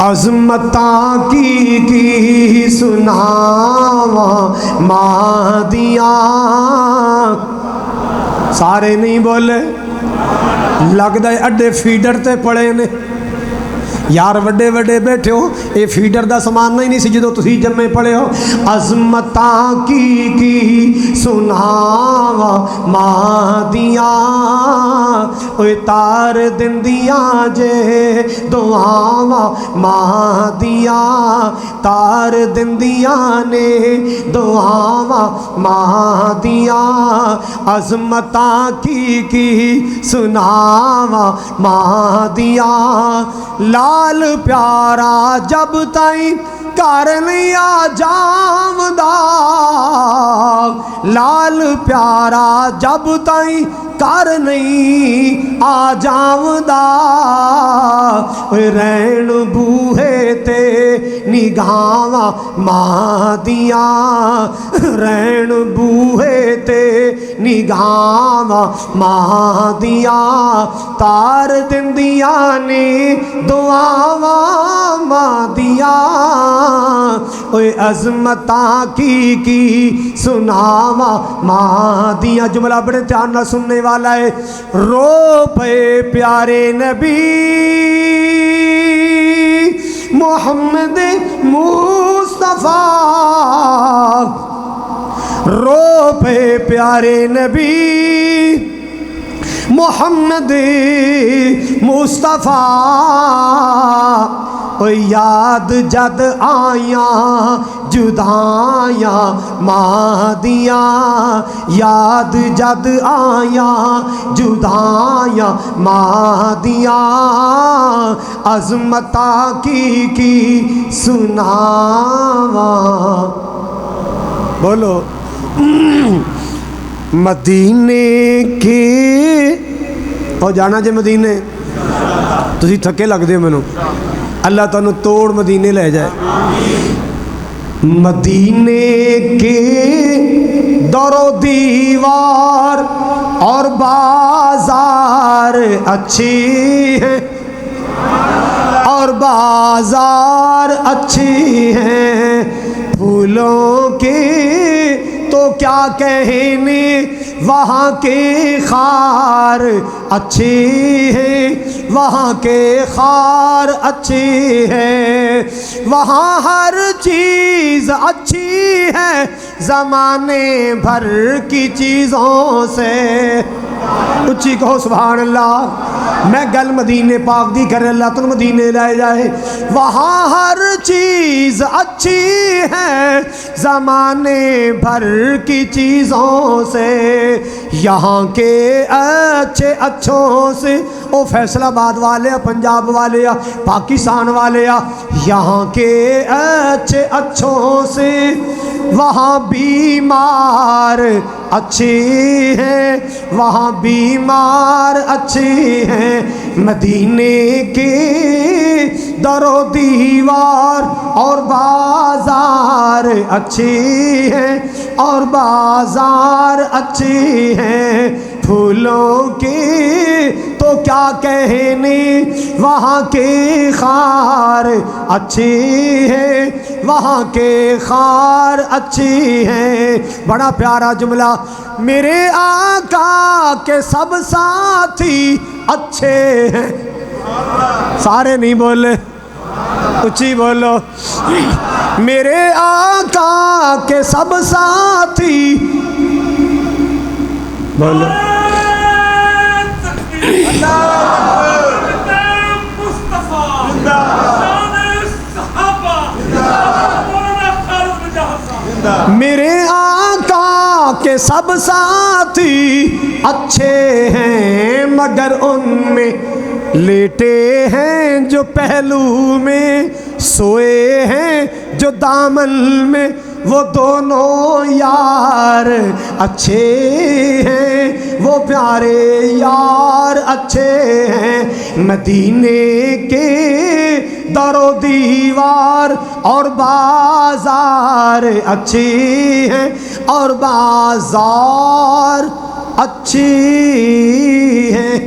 عظمتاں کی سناواں مادیاں. سارے نہیں بولے. لگدا ہے اڈے فیڈر تے پڑے نے یار. وڈے وڈے بیٹھے ہو, اے فیڈر دا سامان نہیں سی جدو تسی جمے پڑے ہو. عظمتاں کی سناواں مادیاں, اوے تار دندیاں جے دعاواں مادیاں, تار دندیاں نے دعاواں مادیاں. عظمتاں کی سناواں مادیاں. لال پیارا جب تائیں کر نہیں آ جاوندا, لال پیارا جب تائیں کر نہیں آ جاوندا. رین بوہے تے نگاواں مادیاں, رین بوہے تے نگاواں مادیاں. تار دندیاں نے دعاواں مادیاں. اوے عظمتاں کی سناواں مادیاں. جملہ بڑے دھیان نہ سننے والا ہے. رو پے پیارے نبی محمد مصطفیٰ, رو پے پیارے نبی محمد مصطفیٰ. یاد جد آیاں جدائیاں مادیاں, یاد جد آیاں جدائیاں مادیاں. عظمتاں کی سناواں. بولو. مدینے کے او جانا جے مدینے تسی تھکے لگ دے مینوں. اللہ تانوں توڑ مدینے لے جائے. مدینے کے در و دیوار اور بازار اچھی ہیں, اور بازار اچھی ہیں. پھولوں کے تو کیا کہنے وہاں کے خار اچھے ہیں, وہاں کے خار اچھے ہیں. وہاں ہر چیز اچھی ہے زمانے بھر کی چیزوں سے. اچھی کہو سبحان اللہ. میں گل مدینے پاک دی کرے, اللہ تن مدینے لائے جائے. وہاں ہر چیز اچھی ہے زمانے بھر کی چیزوں سے. یہاں کے اچھے اچھوں سے, او فیصل آباد والے, پنجاب والے, پاکستان والے, یہاں کے اچھے اچھوں سے وہاں بیمار اچھے ہیں, وہاں بیمار اچھے ہیں. مدینے کے در و دیوار اور بازار اچھے ہیں, اور بازار اچھے ہیں. پھولوں کے تو کیا کہنے وہاں کے خار اچھے ہیں, وہاں کے خار اچھے ہیں. بڑا پیارا جملہ. میرے آقا کے سب ساتھی اچھے ہیں. سارے نہیں بولے, اچھی بولو. میرے آقا کے سب ساتھی بولو. میرے آقا کے سب ساتھی اچھے ہیں, مگر ان میں لیٹے ہیں جو پہلو میں, سوئے ہیں جو دامن میں, وہ دونوں یار اچھے ہیں, وہ پیارے یار اچھے ہیں. مدینے کے در و دیوار اور بازار اچھے ہیں, اور بازار اچھی ہیں.